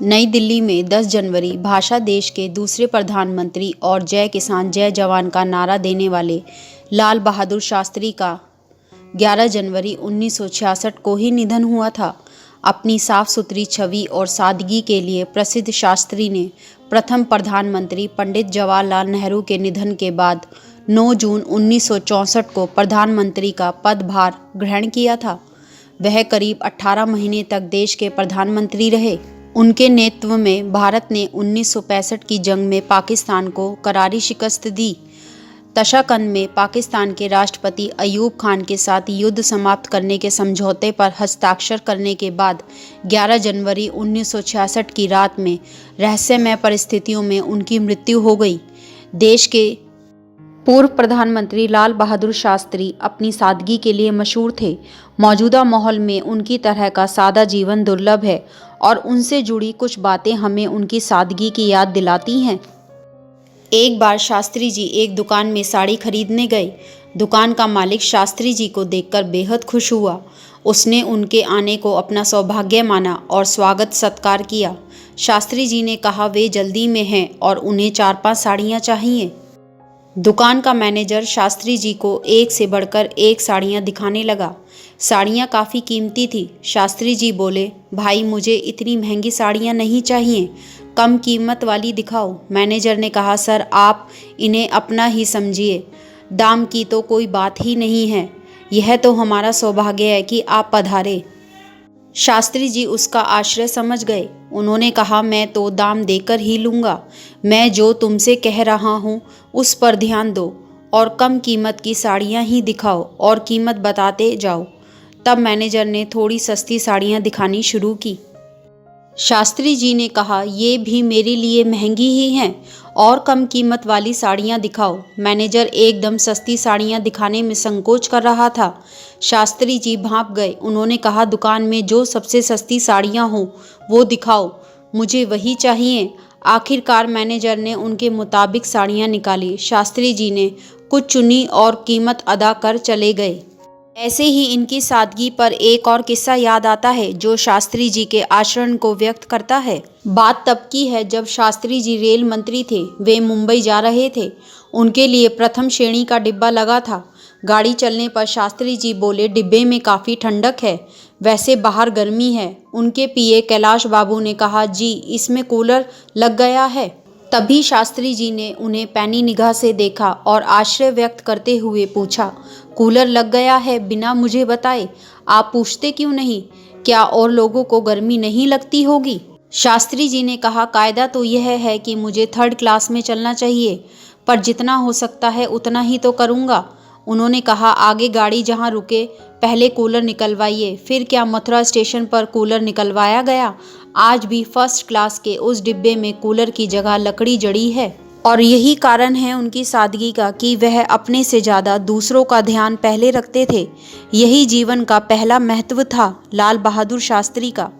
नई दिल्ली में 10 जनवरी भाषा देश के दूसरे प्रधानमंत्री और जय किसान जय जवान का नारा देने वाले लाल बहादुर शास्त्री का 11 जनवरी 1966 को ही निधन हुआ था। अपनी साफ सुथरी छवि और सादगी के लिए प्रसिद्ध शास्त्री ने प्रथम प्रधानमंत्री पंडित जवाहरलाल नेहरू के निधन के बाद 9 जून 1964 को प्रधानमंत्री का पदभार ग्रहण किया था। वह करीब 18 महीने तक देश के प्रधानमंत्री रहे। उनके नेतृत्व में भारत ने 1965 की जंग में पाकिस्तान को करारी शिकस्त दी। तशाकंद में पाकिस्तान के राष्ट्रपति अयूब खान के साथ युद्ध समाप्त करने के समझौते पर हस्ताक्षर करने के बाद 11 जनवरी 1966 की रात में रहस्यमय परिस्थितियों में उनकी मृत्यु हो गई। देश के पूर्व प्रधानमंत्री लाल बहादुर शास्त्री अपनी सादगी के लिए मशहूर थे। मौजूदा माहौल में उनकी तरह का सादा जीवन दुर्लभ है और उनसे जुड़ी कुछ बातें हमें उनकी सादगी की याद दिलाती हैं। एक बार शास्त्री जी एक दुकान में साड़ी खरीदने गए। दुकान का मालिक शास्त्री जी को देखकर बेहद खुश हुआ। उसने उनके आने को अपना सौभाग्य माना और स्वागत सत्कार किया। शास्त्री जी ने कहा वे जल्दी में हैं और उन्हें 4-5 साड़ियाँ चाहिए। दुकान का मैनेजर शास्त्री जी को एक से बढ़कर एक साड़ियाँ दिखाने लगा। साड़ियाँ काफ़ी कीमती थी। शास्त्री जी बोले, भाई मुझे इतनी महंगी साड़ियाँ नहीं चाहिए, कम कीमत वाली दिखाओ। मैनेजर ने कहा, सर आप इन्हें अपना ही समझिए, दाम की तो कोई बात ही नहीं है, यह तो हमारा सौभाग्य है कि आप पधारे। शास्त्री जी उसका आश्रय समझ गए। उन्होंने कहा, मैं तो दाम देकर ही लूँगा, मैं जो तुमसे कह रहा हूँ उस पर ध्यान दो और कम कीमत की साड़ियाँ ही दिखाओ और कीमत बताते जाओ। तब मैनेजर ने थोड़ी सस्ती साड़ियाँ दिखानी शुरू की। शास्त्री जी ने कहा, ये भी मेरे लिए महंगी ही हैं और कम कीमत वाली साड़ियाँ दिखाओ। मैनेजर एकदम सस्ती साड़ियाँ दिखाने में संकोच कर रहा था। शास्त्री जी भांप गए। उन्होंने कहा, दुकान में जो सबसे सस्ती साड़ियाँ हों वो दिखाओ, मुझे वही चाहिए। आखिरकार मैनेजर ने उनके मुताबिक साड़ियाँ निकाली। शास्त्री जी ने कुछ चुनी और कीमत अदा कर चले गए। ऐसे ही इनकी सादगी पर एक और किस्सा याद आता है जो शास्त्री जी के आचरण को व्यक्त करता है। बात तब की है जब शास्त्री जी रेल मंत्री थे। वे मुंबई जा रहे थे। उनके लिए प्रथम श्रेणी का डिब्बा लगा था। गाड़ी चलने पर शास्त्री जी बोले, डिब्बे में काफ़ी ठंडक है, वैसे बाहर गर्मी है। उनके पीए कैलाश बाबू ने कहा, जी इसमें कूलर लग गया है। तभी शास्त्री जी ने उन्हें पैनी निगाह से देखा और आश्चर्य व्यक्त करते हुए पूछा, कूलर लग गया है बिना मुझे बताए? आप पूछते क्यों नहीं? क्या और लोगों को गर्मी नहीं लगती होगी? शास्त्री जी ने कहा, कायदा तो यह है कि मुझे 3rd क्लास में चलना चाहिए, पर जितना हो सकता है उतना ही तो करूँगा। उन्होंने कहा, आगे गाड़ी जहाँ रुके पहले कूलर निकलवाइए। फिर क्या मथुरा स्टेशन पर कूलर निकलवाया गया। आज भी 1st क्लास के उस डिब्बे में कूलर की जगह लकड़ी जड़ी है। और यही कारण है उनकी सादगी का कि वह अपने से ज़्यादा दूसरों का ध्यान पहले रखते थे। यही जीवन का पहला महत्व था लाल बहादुर शास्त्री का।